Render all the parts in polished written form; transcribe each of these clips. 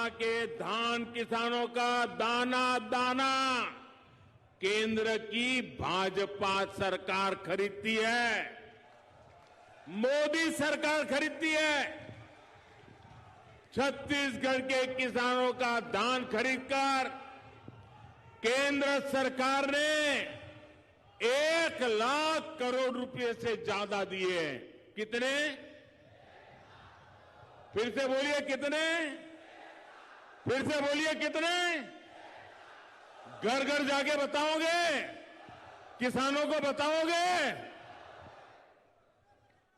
यहाँ के धान किसानों का दाना दाना केंद्र की भाजपा सरकार खरीदती है, मोदी सरकार खरीदती है। छत्तीसगढ़ के किसानों का धान खरीदकर केंद्र सरकार ने 1,00,000 करोड़ रुपए से ज्यादा दिए हैं। कितने? फिर से बोलिए कितने? फिर से बोलिए कितने? घर घर जाके बताओगे? किसानों को बताओगे?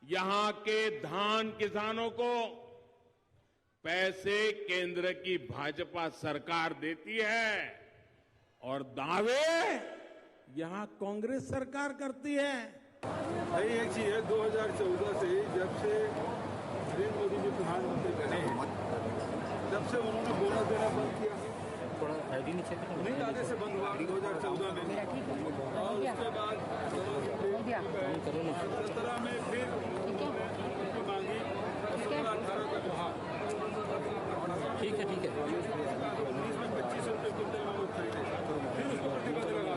यहां के धान किसानों को पैसे केंद्र की भाजपा सरकार देती है और दावे यहां कांग्रेस सरकार करती है। भाई एक चीज है, 2014 से जब से नरेंद्र मोदी जी प्रधानमंत्री बने हैं तब से उन्होंने बोनस देना बंद किया। नहीं आधे से बंद हुआ 2014 में, और उसके बाद 2017 में फिर मांगी, 2018 तक रहा। ठीक है 19 में 25 रुपये क्विंटल में लोग खरीदे, फिर उसको प्रतिबंध लगा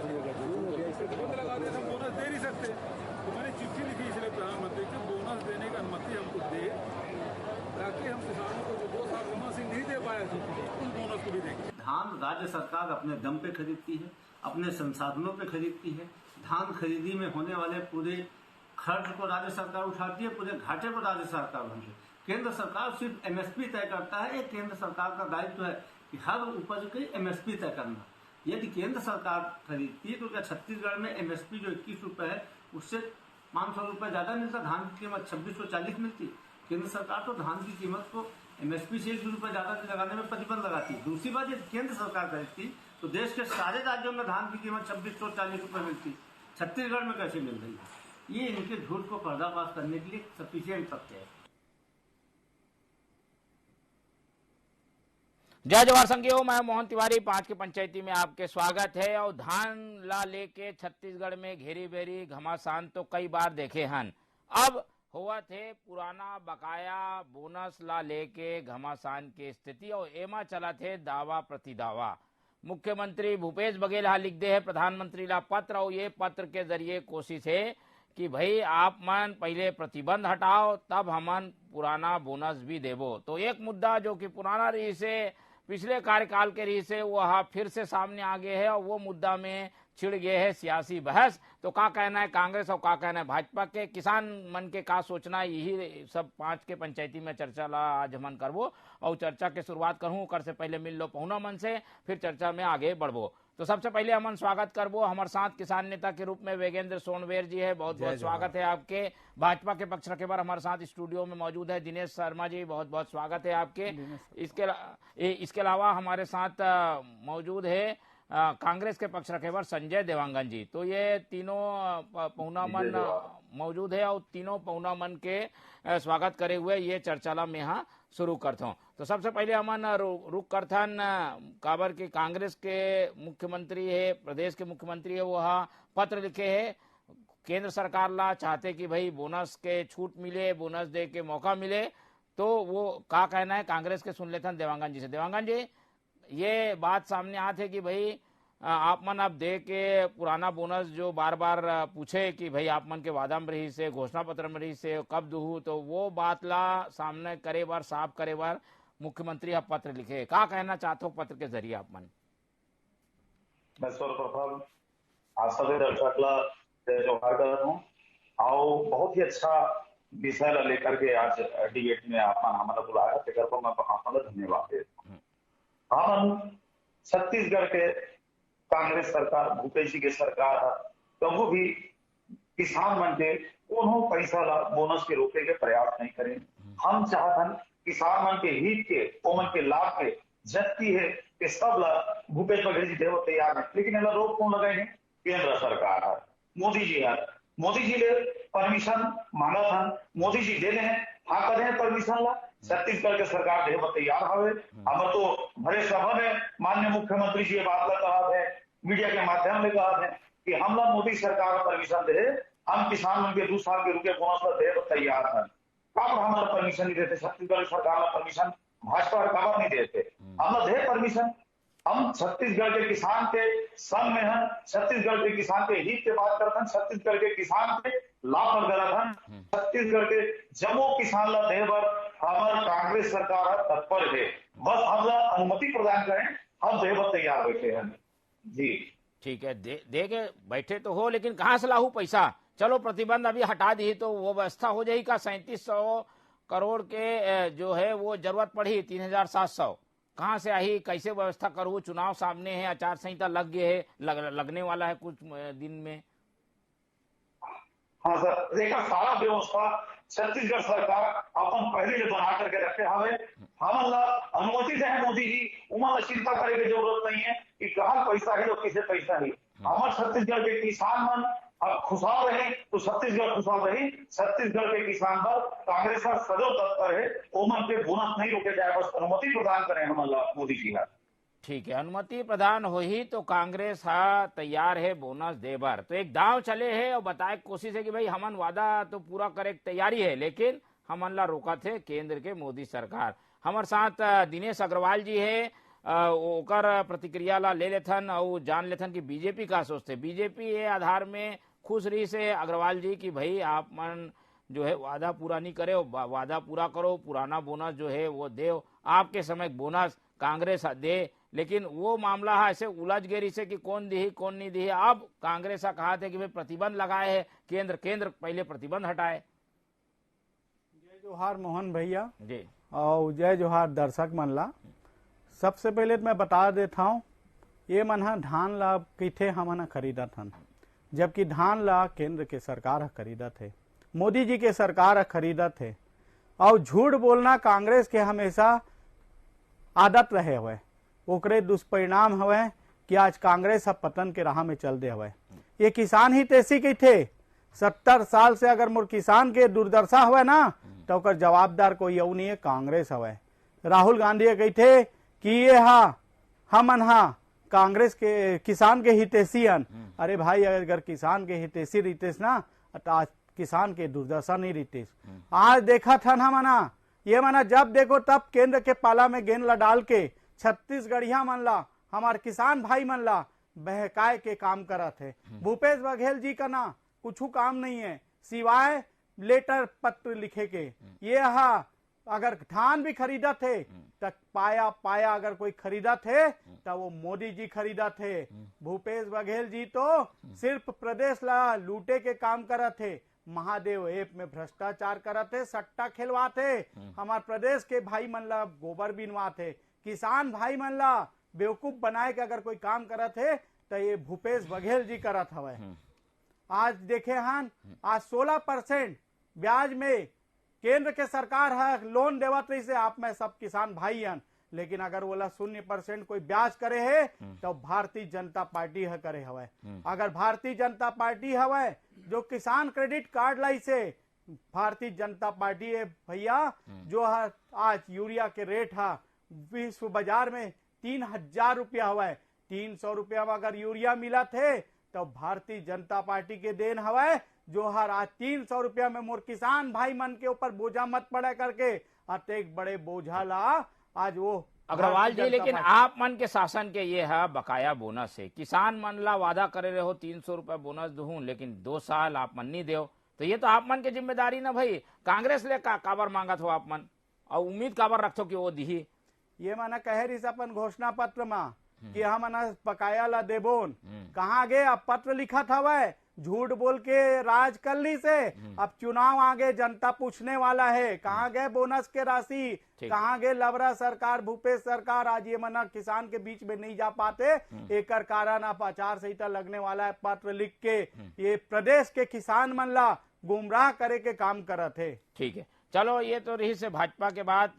दिया। हम बोनस दे नहीं सकते, तो मैंने चिट्ठी लिखी इसलिए प्रधानमंत्री को बोनस देने की अनुमति हमको दे, ताकि हम किसानों को जो 2 साल बोनस नहीं दे पाया उन बोनस को भी देंगे। धान राज्य सरकार अपने दम पे खरीदती है, अपने संसाधनों पे खरीदती है। धान खरीदी में होने वाले पूरे खर्च को राज्य सरकार उठाती है, पूरे घाटे को राज्य सरकार उठाती है। केंद्र सरकार सिर्फ एमएसपी तय करता है। ये केंद्र सरकार का दायित्व है कि हर उपज की एमएसपी तय करना। यदि केंद्र सरकार खरीदती है तो क्या छत्तीसगढ़ में एमएसपी जो 21 रुपए है उससे 500 रुपए ज्यादा मिलता? धान की कीमत 2640 मिलती। केंद्र सरकार तो धान की कीमत को एमएसपी से 1 रुपए ज्यादा लगाने में प्रतिबंध लगाती है। दूसरी बात, यदि केंद्र सरकार खरीदती तो देश के सारे राज्यों में धान की कीमत 2640 रुपए मिलती। छत्तीसगढ़ में कैसे मिल रही है? ये इनके झूठ को पर्दाफाश करने के लिए सफिशिएंट तथ्य है। जय जवाहर संज्ञो, मैं मोहन तिवारी 5 की पंचायती में आपके स्वागत है। और धान ला लेके छत्तीसगढ़ में घेरी बेरी घमासान तो कई बार देखे हन। अब हुआ थे पुराना बकाया बोनस ला लेके घमासान की स्थिति और एमा चला थे दावा प्रति दावा। मुख्यमंत्री भूपेश बघेल हा लिख दे है प्रधानमंत्री ला पत्र, और ये पत्र के जरिए कोशिश है कि भाई आप मन पहले प्रतिबंध हटाओ तब हमन पुराना बोनस भी देवो। तो एक मुद्दा जो कि पुराना रही से पिछले कार्यकाल के रही से वह फिर से सामने आ गए है और वो मुद्दा में छिड़ गए है सियासी बहस। तो का कहना है कांग्रेस और का कहना है भाजपा के, किसान मन के का सोचना है, यही सब 5 के पंचायती में चर्चा ला आज हमन करबो। और चर्चा के शुरुआत करूं कर से पहले मिल लो पहुना मन से, फिर चर्चा में आगे बढ़बो। तो सबसे पहले हमन स्वागत करबो हमारे साथ किसान नेता के रूप में वेगेंद्र सोनवेर जी है, बहुत बहुत स्वागत है आपके। भाजपा के पक्ष रखे बार हमारे साथ स्टूडियो में मौजूद है दिनेश शर्मा जी, बहुत बहुत स्वागत है आपके। इसके अलावा हमारे साथ मौजूद है कांग्रेस के पक्ष रखे बार संजय देवांगन जी। तो ये तीनों पहुना मन मौजूद है और तीनों पहुना मन के स्वागत करे हुए ये चर्चा में यहाँ शुरू करता हूँ। तो सबसे पहले हमन रुक करथन काबर के कांग्रेस के मुख्यमंत्री है, प्रदेश के मुख्यमंत्री है, वह पत्र लिखे है केंद्र सरकार ला, चाहते कि भाई बोनस के छूट मिले, बोनस दे के मौका मिले। तो वो का कहना है कांग्रेस के सुन लेथन देवांगन जी से। देवांगन जी, ये बात सामने आते कि भाई आप मन अब दे के पुराना बोनस जो बार बार पूछे कि भाई आप मन के वादा में रही से, घोषणा पत्र में रही से, कब दूँ, तो वो बात ला सामने करे बार, साफ करे बार मुख्यमंत्री आप पत्र लिखे। का कहना चाहते हो पत्र के जरिए आप मन? मैं सर्वप्रथम आप सभी दर्शक ला जोहार करता हूँ और बहुत ही अच्छा विषय ला लेकर के आज डिबेट में आप हमारा बुलाया, तेकर को मैं आपका धन्यवाद देता हूँ। हम छत्तीसगढ़ के कांग्रेस सरकार, भूपेश जी के सरकार कभी भी किसान मन के कोनो पैसा ला बोनस के रोके के प्रयास नहीं करें। हम चाहतन किसान मन के हित के, ओमन के लाभ के जबकि है कि सब ला भूपेश बघेल जी देव तैयार है, लेकिन इला रोक कौन लगाए? केंद्र सरकार है, मोदी जी है। मोदी जी ने परमिशन मांगा था, मोदी जी दे रहे हैं, हाँ कर रहे हैं परमिशन ला। छत्तीसगढ़ के सरकार देव तैयार हवे। हम तो भरे सभा में माननीय मुख्यमंत्री जी बात कहा है, मीडिया के माध्यम से कहा है कि हम लोग मोदी सरकार परमिशन दे, हम किसान उनके 2 साल के रुके बोनस देव तैयार है। कब हमारा परमिशन नहीं देते? छत्तीसगढ़ सरकार में परमिशन भाजपा कब नहीं देते? हमला दे परमिशन। हम छत्तीसगढ़ के किसान के संग में हैं, छत्तीसगढ़ के किसान के हित के बात करते हैं, छत्तीसगढ़ के किसान के लाभ पर गलत हैं, छत्तीसगढ़ के जम्मू किसान ला दे बर हमार कांग्रेस सरकार तत्पर है। बस हम अनुमति प्रदान करें, हम देव तैयार बैठे हैं जी। ठीक है, दे के बैठे तो हो, लेकिन कहाँ से लाहू पैसा? चलो प्रतिबंध अभी हटा दी तो वो व्यवस्था हो जाएगी का? 3700 करोड़ के जो है वो जरूरत पड़ी 3700, कहाँ से आई? कैसे व्यवस्था करूँ? चुनाव सामने है, आचार संहिता लग गए है, लगने वाला है कुछ दिन में। हाँ सर, देखा सारा व्यवस्था छत्तीसगढ़ सरकार अपन पहले से बना करके रखे हमें। हम अनुमति दे मोदी जी, उमा चिंता करे की जरूरत नहीं है कि कहाँ पैसा है और किसे पैसा है। हमारे छत्तीसगढ़ के किसान मन अब खुशहाल रहे तो छत्तीसगढ़ खुशहाल रही। छत्तीसगढ़ के किसान पर कांग्रेस का सदैव तत्पर है, ओमन के बोनस नहीं रोके जाए, बस अनुमति प्रदान करें हम मोदी जी का। ठीक है, अनुमति प्रदान हो ही तो कांग्रेस हा तैयार है बोनस देबर। तो एक दांव चले है और बताए कोशिश है कि भाई हमन वादा तो पूरा करे तैयारी है, लेकिन हमन ला रोका थे केंद्र के मोदी सरकार। हमारे साथ दिनेश अग्रवाल जी है, ओकर प्रतिक्रिया ला ले लेथन और जान लेथन कि बीजेपी का सोचते। बीजेपी ये आधार में खुश रही से अग्रवाल जी की भाई आप मन जो है वादा पूरा नहीं करे, वादा पूरा करो, पुराना बोनस जो है वो दे। आपके समय बोनस कांग्रेस दे, लेकिन वो मामला है ऐसे उलझ गई से कि कौन दी कौन नहीं दी। अब कांग्रेस कहा थे कि भाई प्रतिबंध लगाए है केंद्र पहले प्रतिबंध हटाए। जय जोहार मोहन भैया जी, और जय जोहार दर्शक मन ला। सबसे पहले तो मैं बता देता हूँ, ये मन धान ला किथे हमन खरीदत हन, जबकि धान ला केंद्र के सरकार खरीदत है, मोदी जी के सरकार खरीदत है। और झूठ बोलना कांग्रेस के हमेशा आदत रहे हुए, ओकरे दुष्परिणाम हुए कि आज कांग्रेस अब पतन के राह में चल दे हुए। ये किसान ही तेसी के थे। 70 साल से अगर मोर किसान के दुर्दशा हुए ना तो ओकर जवाबदार कोई यू नहीं है, कांग्रेस हुए। राहुल गांधी कही थे कि ये हमन कांग्रेस के किसान के हितैषी हन। अरे भाई, अगर किसान के हितैषी रहतेस ना तो आज किसान के दुर्दशा नहीं रहती। आज देखा था हमना ये मना जब देखो तब केंद्र के पाला में गेंद ला डाल के छत्तीसगढ़िया मन ला, हमारे किसान भाई मन ला बहकाए के काम करा थे। भूपेश बघेल जी का ना कुछ काम नहीं है सिवाय लेटर पत्र लिखे के। ये अगर धान भी खरीदा थे तक पाया अगर कोई खरीदा थे तो वो मोदी जी खरीदा थे। भूपेश बघेल जी तो सिर्फ प्रदेश ला लूटे के काम करा थे। महादेव ऐप में भ्रष्टाचार करते, सट्टा खेलवाते, हमारे प्रदेश के भाई मन ला गोबर बिनवाते, किसान भाई मन ला बेवकूफ बनाए के अगर कोई काम करते तो ये भूपेश बघेल जी करत हवे। आज देखे हन, आज 16% ब्याज में केंद्र के सरकार है लोन देवत रही से आप में सब किसान भाई हन, लेकिन अगर बोला 0% कोई ब्याज करे है तो भारतीय जनता पार्टी है करे हवे। अगर भारतीय जनता पार्टी हवे जो किसान क्रेडिट कार्ड लाई से भारतीय जनता पार्टी है भैया, जो है आज यूरिया के रेट है विश्व बाजार में 3000 रुपया हुआ है। 300 रुपया में अगर यूरिया मिला थे तो भारतीय जनता पार्टी के देन हवा, जो हर आज 300 रुपया में मोर किसान भाई मन के ऊपर बोझा मत पड़े करके अतेक बड़े बोझा ला आज वो अग्रवाल जी। लेकिन आप मन के शासन के ये है बकाया बोनस है, किसान मन ला वादा करे रहे हो 300 रुपया बोनस दूं, लेकिन 2 साल आप मन नहीं दो, तो ये तो आप मन के जिम्मेदारी ना भाई। कांग्रेस ले काबर मांगत हो आप मन और उम्मीद काबर रखो कि वो दी। ये माना कहे रही अपन घोषणा पत्र में कि हम बकाया ला देबोन, कहाँ गए? अब पत्र लिखा था वह झूठ बोल के राज कर ली से। अब चुनाव आगे जनता पूछने वाला है कहाँ गए बोनस के राशि, कहाँ गए लवरा सरकार भूपेश सरकार। आज ये मना किसान के बीच में नहीं जा पाते, एक कारण आप आचार संहिता लगने वाला है। पत्र लिख के ये प्रदेश के किसान मन ला गुमराह करे के काम करत है। ठीक है, चलो ये तो रही से भाजपा के बाद।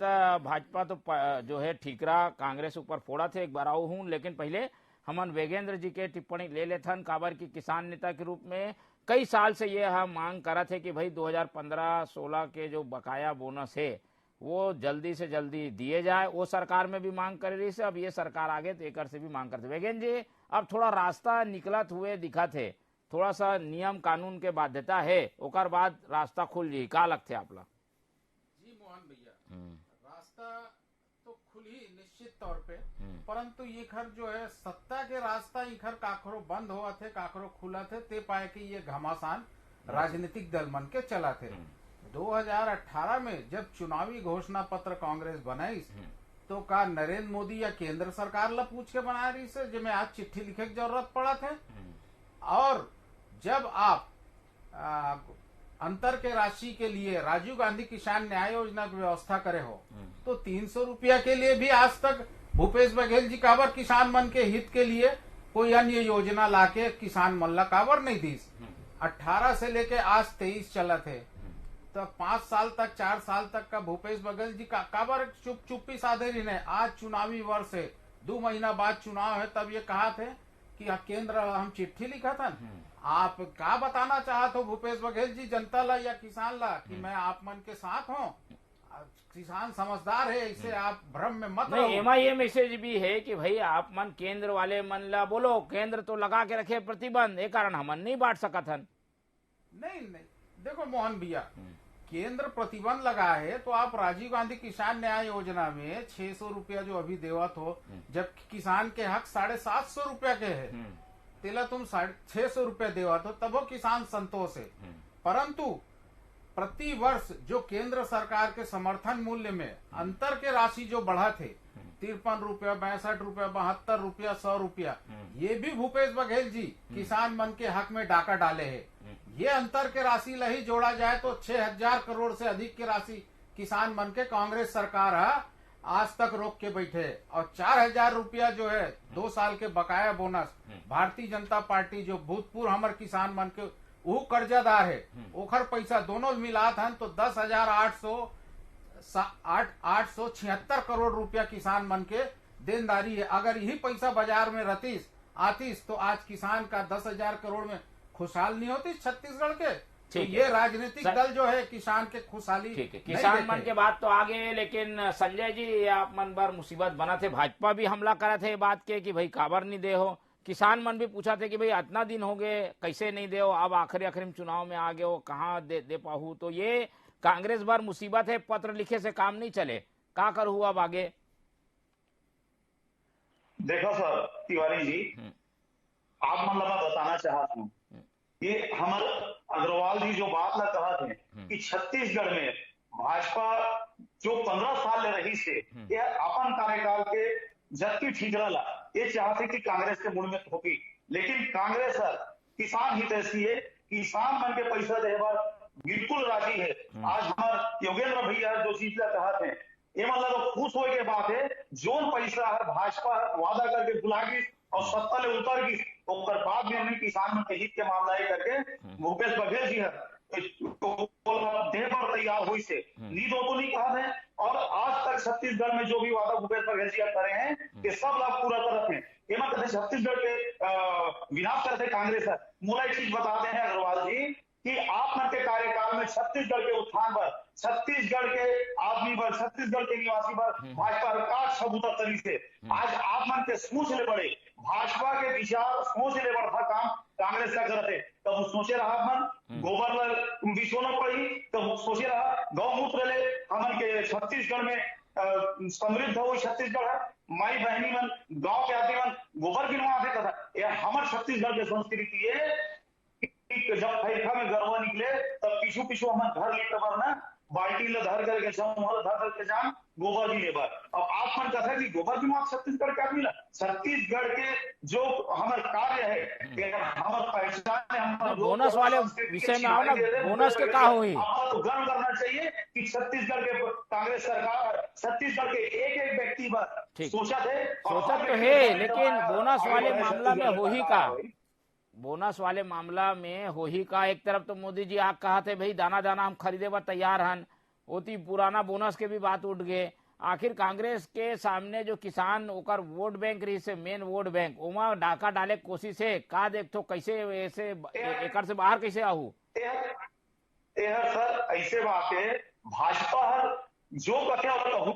भाजपा तो जो है ठीकरा कांग्रेस ऊपर फोड़ा थे, एक बार आऊ हूँ, लेकिन पहले हमन वेगेंद्र जी के टिप्पणी ले लेथन। काबर की किसान नेता के रूप में कई साल से ये हम मांग करा थे कि भाई 2015-16 के जो बकाया बोनस है वो जल्दी से जल्दी दिए जाए। वो सरकार में भी मांग कर रही से, अब ये सरकार आगे तो एक से भी मांग करते। वेगेंद्र जी, अब थोड़ा रास्ता निकलत हुए दिखा थे, थोड़ा सा नियम कानून के बाध्यता है, ओकर बाद रास्ता खुल जी, का लगते आपला? जी मोहन भैया, रास्ता तो खुल खुली निश्चित तौर पे, परंतु ये घर जो है सत्ता के रास्ता ये घर काकरो बंद हुआ थे काकरो खुला थे ते पाए कि ये घमासान राजनीतिक दल मन के चला थे। 2018 में जब चुनावी घोषणा पत्र कांग्रेस बनाई तो का नरेंद्र मोदी या केंद्र सरकार ला पूछ के बना रही से जिसमें आज चिट्ठी लिखे की जरूरत पड़ा थे। और जब आप अंतर के राशि के लिए राजीव गांधी किसान न्याय योजना की व्यवस्था करे हो तो 300 रुपया के लिए भी आज तक भूपेश बघेल जी काबर किसान मन के हित के लिए कोई अन्य योजना लाके किसान मन ला काबर नहीं दी। 18 से लेके आज 23 चला थे तो 5 साल तक 4 साल तक का भूपेश बघेल जी का काबर चुप्पी साधे रही ने। आज चुनावी वर्ष है, 2 महीना बाद चुनाव है, तब ये कहा थे कि केंद्र हम चिट्ठी लिखा था। आप क्या बताना चाहते हो भूपेश बघेल जी जनता ला या किसान ला कि मैं आप मन के साथ हूँ, किसान समझदार है, इसे आप भ्रम में मत रहो। एमा ये मैसेज भी है कि भाई आप मन केंद्र वाले मन ला बोलो, केंद्र तो लगा के रखे प्रतिबंध, ये कारण हमन नहीं बांट सकत हन। नहीं देखो मोहन भैया, केंद्र प्रतिबंध लगा है तो आप राजीव गांधी किसान न्याय योजना में 600 रुपया जो अभी देवत हो, जबकि किसान के हक 750 रुपया के है, तेला तुम 650 रुपया देवत हो तब वो किसान संतोष है। परंतु प्रति वर्ष जो केंद्र सरकार के समर्थन मूल्य में अंतर के राशि जो बढ़ा थे 53 रुपया 62 रुपया 72 रुपया 100 रुपया, ये भी भूपेश बघेल जी किसान मन के हक में डाका डाले है। ये अंतर के राशि लही जोड़ा जाए तो 6000 करोड़ से अधिक की राशि किसान मन के कांग्रेस सरकार आज तक रोक के बैठे। और 4000 रुपया जो है 2 साल के बकाया बोनस भारतीय जनता पार्टी जो भूतपूर्व हमारे किसान मन के वो कर्जादार है ओखर पैसा दोनों मिलात हन तो 10,876 करोड़ रुपया किसान मन के देनदारी है। अगर यही पैसा बाजार में आतीस तो आज किसान का 10,000 करोड़ में खुशहाल नहीं होती छत्तीसगढ़ के। तो ये राजनीतिक दल जो है किसान के खुशहाली किसान मन के बात तो आगे, लेकिन संजय जी आप मन बार मुसीबत बना थे, भाजपा भी हमला करा थे बात के कि भाई काबर नहीं दे हो, किसान मन भी पूछा थे कि भाई इतना दिन हो गए कैसे नहीं दे हो, अब आखिरी में चुनाव में आ गए हो कहाँ दे पाहू। तो ये कांग्रेस बार मुसीबत है, पत्र लिखे से काम नहीं चले, क्या कर हुआ अब आगे? देखो सर तिवारी जी, आप मतलब मैं बताना चाहता हूँ, ये हमारे अग्रवाल जी जो बात ना कहा थे कि छत्तीसगढ़ में भाजपा जो 15 साल ले रही से ये अपन कार्यकाल के जबकि ठीक रहा, ये चाहते कि कांग्रेस के मुड़ में थोपी, लेकिन कांग्रेस किसान हित ऐसी है, किसान मन के पैसा दे बिल्कुल राजी है। आज हमारे योगेंद्र भैया जो चीज कहा थे ये मतलब खुश हो के बात है, जो पैसा है भाजपा वादा करके बुला गई और सत्ता ले उतर गई और बाद में हमने किसान मन के हित के मामला करके भूपेश बघेल जी है देह पर तैयार हुई से नींद तो नहीं कहा है। और आज तक छत्तीसगढ़ में जो भी वादा भूपेश बघेल जी करे हैं ये सब लाभ पूरा तरफ है। ये मत कहते छत्तीसगढ़ के विनाश करते कांग्रेस है। मूल एक चीज बताते हैं अग्रवाल जी कि आप मन के कार्यकाल में छत्तीसगढ़ के उत्थान पर, छत्तीसगढ़ के आदमी पर, छत्तीसगढ़ के निवासी पर भाजपा का सबूता तरी से आज आप मन के सोच ले बड़े भाजपा के विचार सोच ले बढ़ा काम कांग्रेस का करते, तब सोचे रहा मन गोबर बिछोना पड़ी, तब सोचे रहा गौमूत्र ले हमन के छत्तीसगढ़ में समृद्ध हो छत्तीसगढ़ है, माई बहनी मन गांव के आदमी मन गोबर गिनवा था। यह हमारे छत्तीसगढ़ की संस्कृति है। जब फैखा में गरवा निकले तब पीछू पीछू हम घर लेकर वरना बाल्टी ले धर करके धर करके जान गोबर जी लेबर। अब आप मन कथा कि गोबर जी वहां छत्तीसगढ़ का मिला, छत्तीसगढ़ के जो हमारे कार्य है हमारे पहचान है, हमारे बोनस वाले विषय में आओ ना, बोनस के क्या हुई तो गर्व करना चाहिए कि छत्तीसगढ़ के कांग्रेस सरकार छत्तीसगढ़ के एक व्यक्ति पर सोचा तो है, लेकिन बोनस वाले मामला में हो ही का, बोनस वाले मामला में हो ही का। एक तरफ तो मोदी जी आप कहा थे भाई दाना दाना हम खरीदे बा तैयार हन, होती पुराना बोनस के भी बात उठ गए। आखिर कांग्रेस के सामने जो किसान ओकर वोट बैंक रही से मेन वोट बैंक ओमा डाका डाले कोशिश है का, देख तो कैसे ऐसे एक से बाहर कैसे आहू सर ऐसे बात है भाजपा हर जो कहते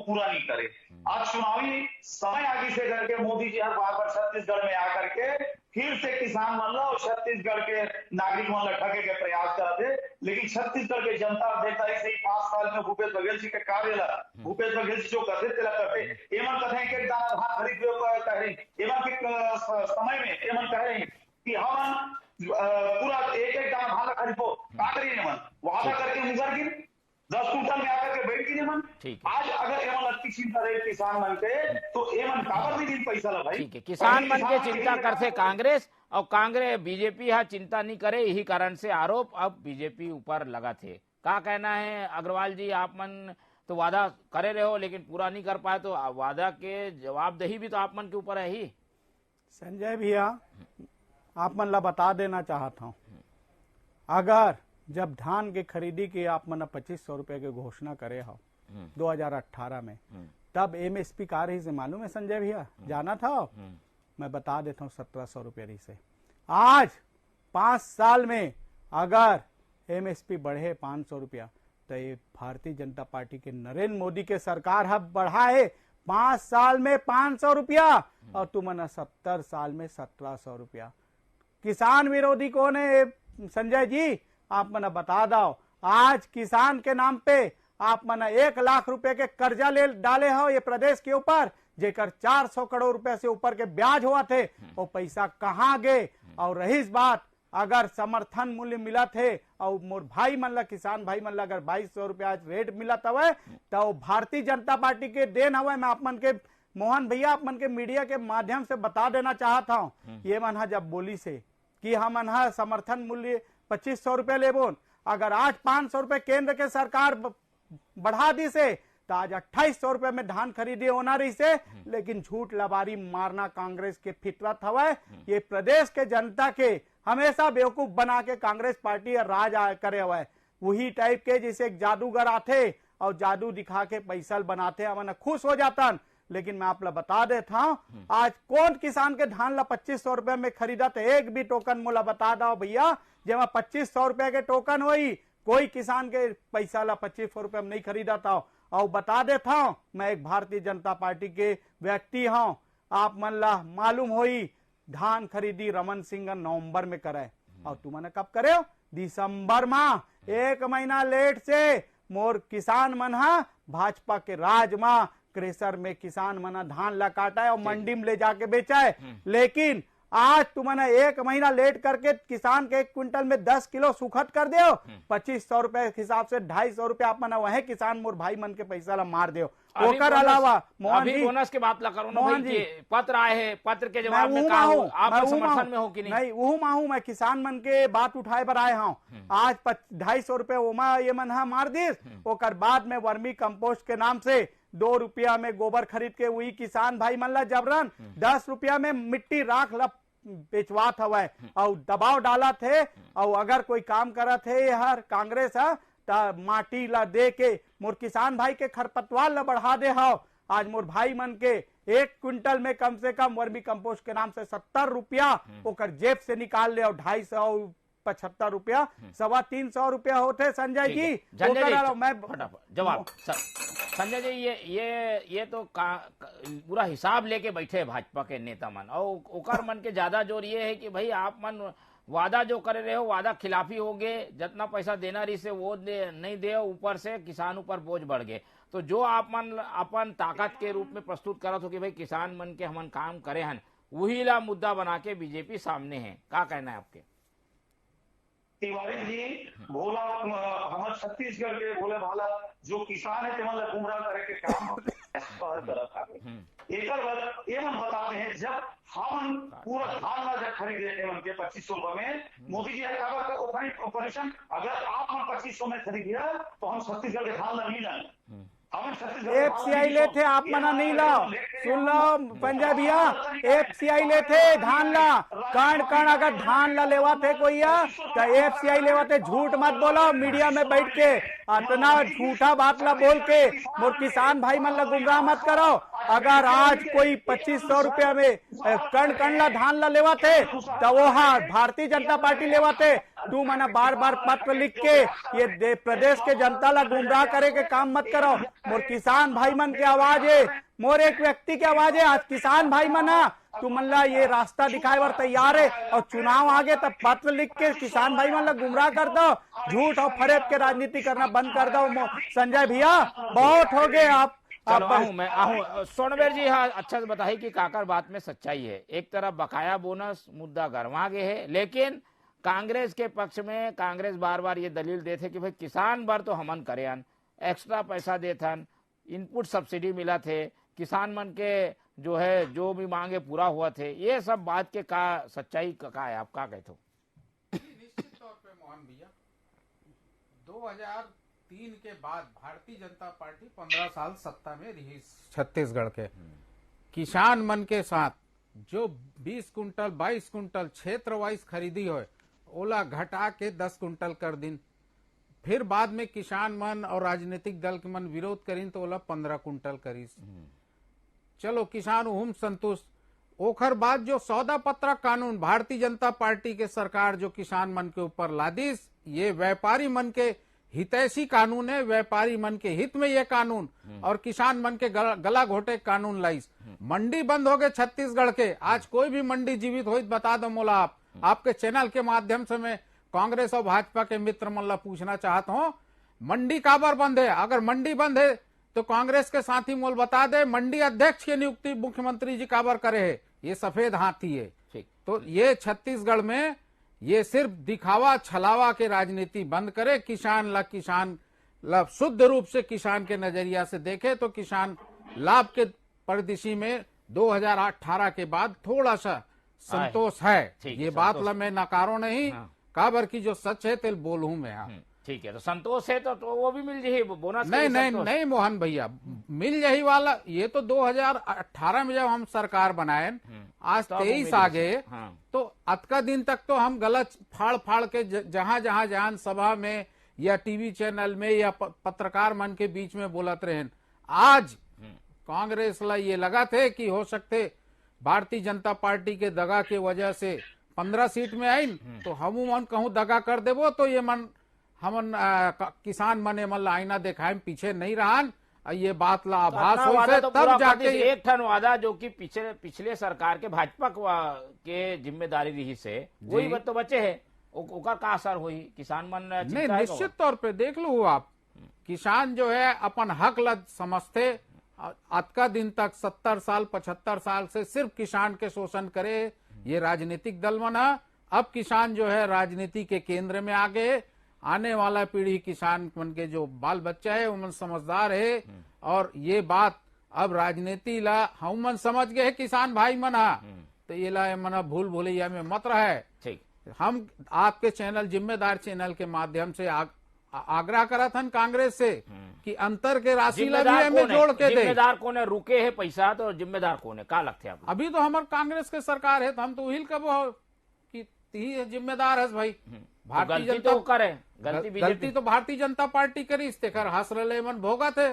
पूरा नहीं करे। आज चुनावी समय आगे से करके मोदी जी हर बार छत्तीसगढ़ में आकर के फिर से किसान मन ला और छत्तीसगढ़ के नागरिक मन ला ठगे के प्रयास करते। लेकिन छत्तीसगढ़ के जनता देखता है सही 5 साल में भूपेश बघेल जी के कार्य ला भूपेश बघेल जी जो करते तेला करते एमन कथे के दाना धान खरीद कहे एमन के समय में एमन कहे कि हम पूरा एक दाना धान खरीदो का करिए एमन वादा करके मुगर गिर 10 कुंटल में आकर के बैठ गिर एमन। आज अगर एमन अति चिंता रहे किसान मन के तो एमन काबर नहीं दिन पैसा ला भाई। ठीक है, किसान मन के चिंता करते कांग्रेस और कांग्रेस बीजेपी हा चिंता नहीं करे, यही कारण से आरोप अब बीजेपी ऊपर लगा थे। क्या कहना है अग्रवाल जी, आप मन तो वादा करे रहे हो लेकिन पूरा नहीं कर पाए, तो वादा के जवाबदेही भी तो आप मन के ऊपर है ही। संजय भैया, आप मन ला बता देना चाहता हूँ, अगर जब धान के खरीदी की आप मन 2500 रुपए के घोषणा करे हो 2018 में, तब एमएसपी का रही से मालूम है संजय भैया, जाना था? मैं बता देता हूँ 1700 रुपये रही से। आज 5 साल में अगर एमएसपी बढ़े 500 रुपया, तो ये भारतीय जनता पार्टी के नरेंद्र मोदी के सरकार हब बढ़ाए 5 साल में 500 रुपया और तुमने 70 साल में 1700 रुपया। किसान विरोधी कौन है संजय जी, आप मना बता दो। आज किसान के नाम पे आप मना 1 लाख रुपए के कर्जा ले डाले हो ये प्रदेश के ऊपर, जेकर 400 करोड़ रुपए से ऊपर के ब्याज हुआ थे, वो पैसा कहाँ गए? और रही बात, अगर समर्थन मूल्य मिला थे और मोर भाई मन ला किसान भाई मन ला अगर 2200 रुपया आज रेट मिला हवे तो भारतीय जनता पार्टी के देन हवे। मैं आप मन के मोहन भैया आप मन के मीडिया के माध्यम से बता देना चाहता हूँ, ये मन जब बोली से कि हम समर्थन मूल्य 2500 रुपए लेबोन, अगर आज 500 रुपए केंद्र के सरकार बढ़ा दी से तो आज 2800 रुपए में धान खरीदी होना रही से। लेकिन झूठ लबारी मारना कांग्रेस के फितरत हवा। ये प्रदेश के जनता के हमेशा बेवकूफ बना के कांग्रेस पार्टी राज करे हुआ है। वही टाइप के जैसे एक जादूगर आते और जादू दिखा के पैसा बनाते, हम खुश हो जाता। लेकिन मैं आप बता देता हूं, आज कौन किसान के धान ला 2500 रुपए में खरीदा? तो एक भी टोकन मोला बता दो भैया, जब 2500 रुपए के टोकन हुई, कोई किसान के पैसा ला 2500 रुपए में नहीं खरीदा था। और बता देता हूं, मैं एक भारतीय जनता पार्टी के व्यक्ति हूं, आप मन ला मालूम होई धान खरीदी रमन सिंह नवंबर में करे और तुमने कब करे? दिसंबर माह, 1 महीना लेट से मोर किसान मन भाजपा के राज मां क्रेशर में किसान मना धान ला काटा है और मंडी में ले जाके बेचा है। लेकिन आज तुमने 1 महीना लेट करके किसान के 1 क्विंटल में 10 किलो सुखत कर दो, 2500 रुपए के हिसाब से 250 रुपए आप मना वह किसान मोर भाई मन के पैसा ला मार दो। ओकर अलावा मोहन जी बोनस के बात ला करो ना भाई, जी पत्र आए हैं, पत्र के जवाब में कहा हो आप समर्थन में हो कि नहीं? वो माहू मैं किसान मन के बात उठाए पर आए हूँ। आज 250 रुपए ओमा ये मन मार दिस, ओकर बाद में वर्मी कंपोस्ट के नाम से 2 रुपया में गोबर खरीद के वही किसान भाई मन ला जबरन 10 रुपया में मिट्टी राख ला बेचवात हवा और दबाव डाला थे। और अगर कोई काम करा थे हर कांग्रेस माटी ला दे के मोर किसान भाई के खरपतवार ला बढ़ा दे हो। आज मोर भाई मन के 1 क्विंटल में कम से कम वर्मी कंपोस्ट के नाम से 70 रुपया ओकर जेब से निकाल ले और 275 रुपया 325 रुपया होते। संजय जी मैं जवाब संजय जी, ये तो पूरा हिसाब लेके बैठे भाजपा के नेता मन, और ओकर मन के ज्यादा जोर ये है कि भाई आप मन वादा जो करे रहे हो वादा खिलाफी हो गए, जितना पैसा देना रही से वो नहीं दे, ऊपर से किसान ऊपर बोझ बढ़ गए। तो जो आप मन अपन ताकत के रूप में प्रस्तुत करत हो कि भाई किसान मन के हमन काम करे हन, वही ला मुद्दा बना के बीजेपी सामने है। क्या कहना है आपके? तिवारी जी, भोला हमारे छत्तीसगढ़ के भोले भाला जो किसान है तेमन गुमराह करे के काम एक बताते हैं। जब हम पूरा धान ला जब खरीदे एवं के 2500 रुपए में, मोदी जी है ऑपरेशन, अगर आप हम 2500 में खरीदिया तो हम छत्तीसगढ़ के धान ला नहीं लाए। एफसीआई ले थे, आप मना नहीं लाओ। सुन लो पंजाब भैया, एफसीआई ले थे धान ला, कण अगर धान ला लेवा थे कोई तो एफसीआई लेवा थे। झूठ मत बोलो मीडिया में बैठ के, इतना झूठा बात ला बोल के मोर किसान भाई मन ला गुमराह मत करो। अगर आज कोई 2500 रुपया में कण ला धान ला लेवा थे तो वो भारतीय जनता पार्टी लेवा थे। तू मना बार बार पत्र लिख के ये प्रदेश के जनता ला गुमराह करे के काम मत करो। मोर किसान भाई मन की आवाज है, मोर एक व्यक्ति की आवाज है, आज किसान भाई मना तू मन ला ये रास्ता दिखाए बर तैयार है, और चुनाव आगे तब पत्र लिख के किसान भाई मन ला गुमराह कर दो, झूठ और फरेब के राजनीति करना बंद कर दो। संजय भैया बहुत हो गए आप। चलो आहूं सोनबेर जी, हाँ अच्छा से बताइए कि काकर बात में सच्चाई है। एक तरफ बकाया बोनस मुद्दा गरमा गए है, लेकिन कांग्रेस के पक्ष में कांग्रेस बार बार ये दलील देते कि भाई किसान बार तो हमन करे हन, एक्स्ट्रा पैसा देथन, इनपुट सब्सिडी मिला थे, किसान मन के जो है जो भी मांगे पूरा हुआ थे, ये सब बात के का सच्चाई का है, आप क्या कहते हो? निश्चित तौर पे मोहन भैया, 2003 के बाद भारतीय जनता पार्टी 15 साल सत्ता में रही छत्तीसगढ़ के। किसान मन के साथ जो 20 कुंटल 22 कुंटल क्षेत्र वाइज खरीदी हो, ओला घटा के 10 कुंटल कर दिन। फिर बाद में किसान मन और राजनीतिक दल के मन विरोध करीन तो ओला 15 कुंटल करीस। चलो किसान हम संतुष्ट। ओखर बाद जो सौदा पत्र कानून भारतीय जनता पार्टी के सरकार जो किसान मन के ऊपर लादिस, ये व्यापारी मन के हितैषी कानून है, व्यापारी मन के हित में ये कानून, और किसान मन के गला घोटे कानून लाइस। मंडी बंद हो गए छत्तीसगढ़ के, आज कोई भी मंडी जीवित हो बता दो मोला आप। आपके चैनल के माध्यम से मैं कांग्रेस और भाजपा के मित्र मन ला पूछना चाहता हूँ, मंडी काबर बंद है? अगर मंडी बंद है तो कांग्रेस के साथी मोल बता दे, मंडी अध्यक्ष की नियुक्ति मुख्यमंत्री जी काबर करे है? ये सफेद हाथी है। तो ये छत्तीसगढ़ में ये सिर्फ दिखावा छलावा के राजनीति बंद करे, किसान ला शुद्ध रूप से किसान के नजरिया से देखे तो किसान लाभ के परिदृश्य में 2018 के बाद थोड़ा सा संतोष है। ये बात ला मैं नकारो नहीं, काबर की जो सच है तिल बोलूं मैं। हाँ ठीक है, तो संतोष है तो वो भी मिल जाए बोनस? नहीं मोहन भैया, मिल जाही वाला ये तो 2018 में जब हम सरकार बनाए, आज 23 आ गए। तो अतका दिन तक तो हम गलत फाड़ के जहां सभा में या टीवी चैनल में या पत्रकार मन के बीच में बोलत रहे। आज कांग्रेस ला ये लगा थे कि हो सकते भारतीय जनता पार्टी के दगा के वजह से 15 सीट में आई, तो हम मन कहूँ दगा कर देवो तो ये मन हमन किसान मने मन आईना दिखाए पीछे नहीं रहा। ये बात ला आभास हो से तब जाके एक ठन वादा जो कि पिछले सरकार के भाजपा के जिम्मेदारी रही से वही बात तो बचे है, ओकर का असर हुई किसान मन? नहीं, निश्चित तौर पे देख लो आप, किसान जो है अपन हक ला समझते। आज का दिन तक 70 साल 75 साल से सिर्फ किसान के शोषण करे ये राजनीतिक दल मना। अब किसान जो है राजनीति के केंद्र में आ गए। आने वाला पीढ़ी किसान मन के जो बाल बच्चा है वो समझदार है, और ये बात अब राजनीति ला हम मन समझ गए किसान भाई मना, तो ये ला मना भूल भूलैया में मत रहे। ठीक, हम आपके चैनल जिम्मेदार चैनल के माध्यम से आग्रह करा था कांग्रेस से कि अंतर के राशि ला भी हमें जोड़ के दे। जिम्मेदार कौन है? रुके है पैसा तो जिम्मेदार कौन है? का लगते आप? अभी तो हमारे कांग्रेस के सरकार है तो हम तो वही कब कि जिम्मेदार है भाई। भारतीय जनता तो करे गलती तो भारतीय जनता पार्टी करी, इस्तेखर हंस रहे मन भोगा थे।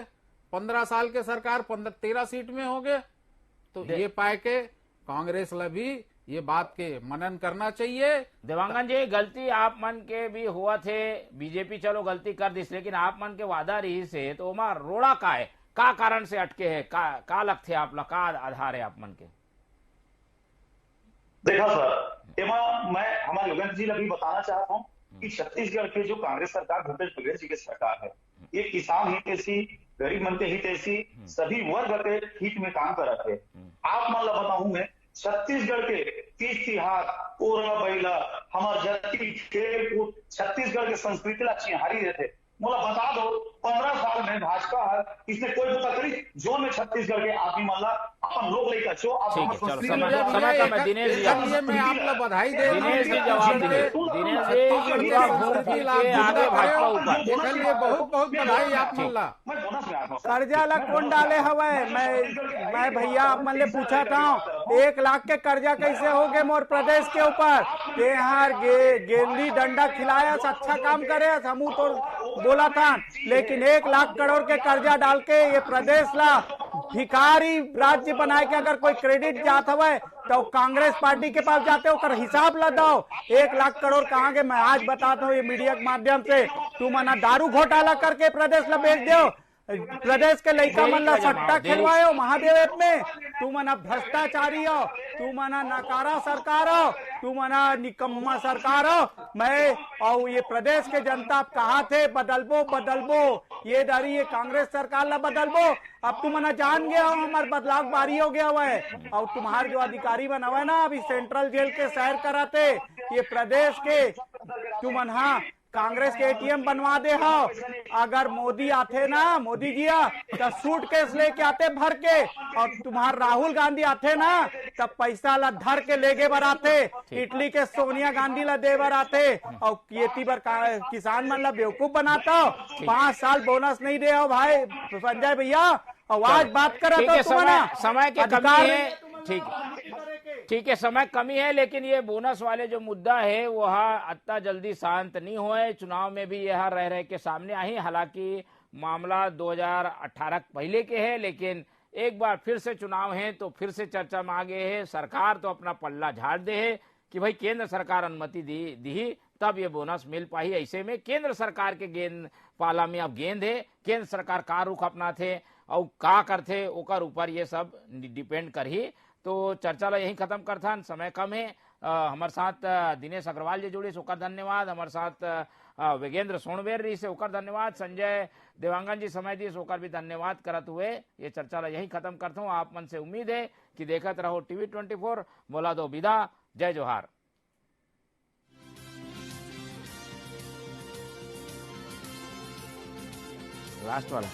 15 साल के सरकार 13 सीट में हो गए, तो ये पाए के कांग्रेस ला भी ये बात के मनन करना चाहिए। देवांगन जी, गलती आप मन के भी हुआ थे, बीजेपी चलो गलती कर दी, लेकिन आप मन के वादा रही से तो वहां रोड़ा का है, का कारण से अटके है, का लगते आप ला, का आधार है आप मन के? देखा सर, मैं हमारे योगेंद्र जी अभी बताना चाहता हूँ कि छत्तीसगढ़ के जो कांग्रेस सरकार भूपेश बघेल जी की सरकार है, ये किसान हित ऐसी, गरीब मन के हित ऐसी, सभी वर्ग के हित में काम कर रहे थे। आप मान ला बताऊं मैं, छत्तीसगढ़ के तीज तिहार, कोरा बैला, हमार जाति खेल कूद, छत्तीसगढ़ के संस्कृति ला चिन्हारी रहते। मुझे बता दो 15 साल में भाजपा है, इसने कोई पता करी जो में छत्तीसगढ़ के आदमी मान ला अपन लोग लेकर चो आप समय का दिनेश जी, मैं आपको बधाई दे। दिनेश जी जवाब दे। दिनेश जी पूरा घूम फिर के आगे भाजपा ऊपर देखलिए, बहुत बहुत बधाई आप मोला। कर्जा ला कौन डाले हवाए? मैं भैया आप मन ले पूछा था 1 लाख के कर्जा कैसे हो गए मोर प्रदेश के ऊपर? के यहाँ गेंदी डंडा खिलाया, अच्छा काम करे, समूह तो बोला था, लेकिन 1 लाख करोड़ के कर्जा डाल के ये प्रदेश ला भिखारी राज्य बनाए के अगर कोई क्रेडिट जात हवे तो कांग्रेस पार्टी के पास जाते हो, हिसाब लगाओ 1 लाख करोड़ कहाँ के। मैं आज बताता हूँ ये मीडिया के माध्यम से, तू मना दारू घोटाला करके प्रदेश ला बेच दो, प्रदेश के लड़का मन ला सट्टा खिलवायो महादेव ऐप में, तू मना भ्रष्टाचारी हो, तू मना नकारा सरकार हो, तू मना निकम्मा सरकार हो। मैं और ये प्रदेश के जनता कहा थे बदलबो ये डरी ये कांग्रेस सरकार ला बदलबो। अब तुम मना जान गया हो हमार बदलाव बारी हो गया हुआ है। और तुम्हारे जो अधिकारी बना हुआ है ना अभी सेंट्रल जेल के सैर कराते, ये प्रदेश के तुम मना कांग्रेस के एटीएम बनवा दे हो। अगर मोदी आते ना, मोदी जी तो सूटकेस लेके आते भर के, और तुम्हार राहुल गांधी आते ना तब पैसा ला धर के लेके बराते, इटली के सोनिया गांधी ला दे बराते, और खेती पर किसान मन ला बेवकूफ बनाता। 5 साल बोनस नहीं दे हो भाई संजय भैया, और आज बात करा तो समय के कमी है। ठीक है, समय कमी है, लेकिन ये बोनस वाले जो मुद्दा है वह इतना जल्दी शांत नहीं हुए। चुनाव में भी यह रह के सामने आई। हालांकि मामला 2018 पहले के है, लेकिन एक बार फिर से चुनाव है तो फिर से चर्चा में आ गए है। सरकार तो अपना पल्ला झाड़ दे है कि भाई केंद्र सरकार अनुमति दी तब ये बोनस मिल पाई। ऐसे में केंद्र सरकार के गेंद पाला में अब गेंद है, केंद्र सरकार का रुख अपना थे और का करते ओकर ऊपर ये सब डिपेंड कर ही। तो चर्चा ला यही खत्म करथन, समय कम है। हमारे साथ दिनेश अग्रवाल जी जुड़े ओकर धन्यवाद, हमारे साथ वेगेंद्र सोनवेर जी से ओकर धन्यवाद, संजय देवांगन जी समय दी ओकर भी धन्यवाद करत हुए ये चर्चा ला यही खत्म करता हूँ। आप मन से उम्मीद है कि देखत रहो टीवी 24। बोला दो विदा, जय जोहार। लास्ट वाला